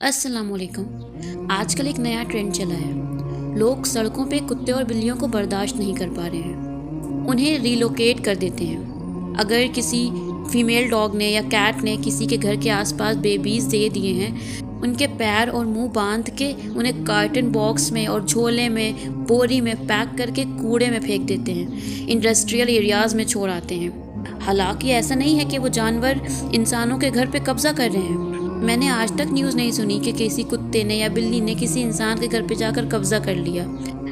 अस्सलाम वालेकुम। आजकल एक नया ट्रेंड चला है। लोग सड़कों पे कुत्ते और बिल्लियों को बर्दाश्त नहीं कर पा रहे हैं, उन्हें रिलोकेट कर देते हैं। अगर किसी फीमेल डॉग ने या कैट ने किसी के घर के आसपास बेबीज़ दे दिए हैं, उनके पैर और मुंह बांध के उन्हें कार्टन बॉक्स में और झोले में बोरी में पैक करके कूड़े में फेंक देते हैं, इंडस्ट्रियल एरियाज़ में छोड़ आते हैं। हालांकि ऐसा नहीं है कि वो जानवर इंसानों के घर पे कब्जा कर रहे हैं। मैंने आज तक न्यूज़ नहीं सुनी कि किसी कुत्ते ने या बिल्ली ने किसी इंसान के घर पे जाकर कब्जा कर लिया।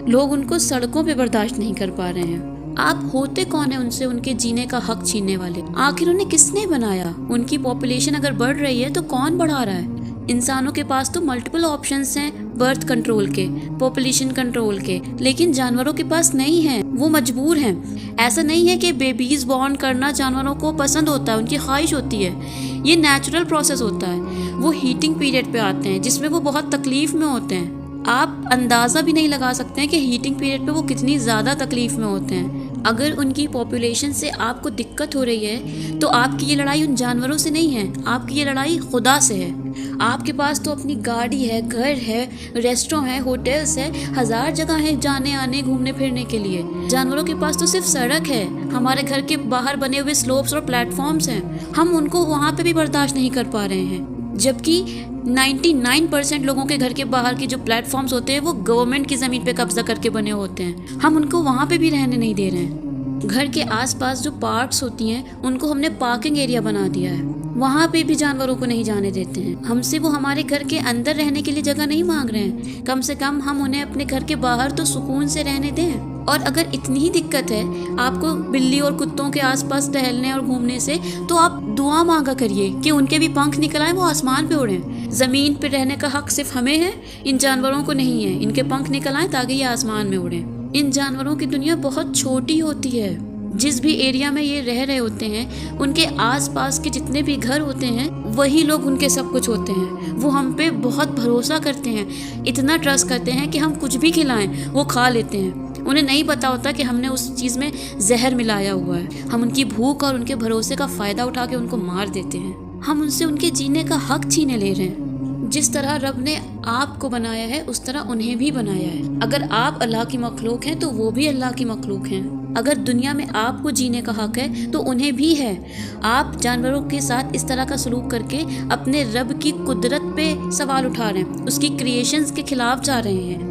लोग उनको सड़कों पे बर्दाश्त नहीं कर पा रहे हैं। आप होते कौन है उनसे उनके जीने का हक छीनने वाले? आखिर उन्हें किसने बनाया? उनकी पॉपुलेशन अगर बढ़ रही है तो कौन बढ़ा रहा है? इंसानों के पास तो मल्टीपल ऑप्शंस हैं बर्थ कंट्रोल के, पॉपुलेशन कंट्रोल के, लेकिन जानवरों के पास नहीं है। वो मजबूर हैं। ऐसा नहीं है कि बेबीज बॉर्न करना जानवरों को पसंद होता है, उनकी ख्वाहिश होती है। ये नेचुरल प्रोसेस होता है। वो हीटिंग पीरियड पे आते हैं जिसमें वो बहुत तकलीफ में होते हैं। आप अंदाज़ा भी नहीं लगा सकते हैं कि हीटिंग पीरियड पे वो कितनी ज़्यादा तकलीफ में होते हैं। अगर उनकी पॉपुलेशन से आपको दिक्कत हो रही है तो आपकी ये लड़ाई उन जानवरों से नहीं है, आपकी ये लड़ाई खुदा से है। आपके पास तो अपनी गाड़ी है, घर है, रेस्टोरेंट है, होटल्स है, हज़ार जगह है जाने आने घूमने फिरने के लिए। जानवरों के पास तो सिर्फ सड़क है, हमारे घर के बाहर बने हुए स्लोप्स और प्लेटफॉर्म्स हैं। हम उनको वहाँ पे भी बर्दाश्त नहीं कर पा रहे हैं, जबकि 99% लोगों के घर के बाहर के जो प्लेटफॉर्म्स होते हैं वो गवर्नमेंट की ज़मीन पे कब्जा करके बने होते हैं। हम उनको वहाँ पे भी रहने नहीं दे रहे हैं। घर के आसपास जो पार्क्स होती हैं उनको हमने पार्किंग एरिया बना दिया है, वहाँ पे भी जानवरों को नहीं जाने देते हैं। हमसे वो हमारे घर के अंदर रहने के लिए जगह नहीं मांग रहे हैं, कम से कम हम उन्हें अपने घर के बाहर तो सुकून से रहने दें। और अगर इतनी ही दिक्कत है आपको बिल्ली और कुत्तों के आसपास टहलने और घूमने से, तो आप दुआ मांगा करिए कि उनके भी पंख निकल आए, वो आसमान पे उड़ें। ज़मीन पे रहने का हक सिर्फ हमें है, इन जानवरों को नहीं है। इनके पंख निकल आए ताकि ये आसमान में उड़ें। इन जानवरों की दुनिया बहुत छोटी होती है। जिस भी एरिया में ये रह रहे होते हैं उनके आसपास के जितने भी घर होते हैं वही लोग उनके सब कुछ होते हैं। वो हम पे बहुत भरोसा करते हैं, इतना ट्रस्ट करते हैं कि हम कुछ भी खिलाएं वो खा लेते हैं। उन्हें नहीं पता होता कि हमने उस चीज़ में जहर मिलाया हुआ है। हम उनकी भूख और उनके भरोसे का फ़ायदा उठा के उनको मार देते हैं। हम उनसे उनके जीने का हक छीने ले रहे हैं। जिस तरह रब ने आपको बनाया है उस तरह उन्हें भी बनाया है। अगर आप अल्लाह की मखलूक हैं तो वो भी अल्लाह की मखलूक हैं। अगर दुनिया में आपको जीने का हक है तो उन्हें भी है। आप जानवरों के साथ इस तरह का सलूक करके अपने रब की कुदरत पे सवाल उठा रहे हैं, उसकी क्रिएशंस के खिलाफ जा रहे हैं।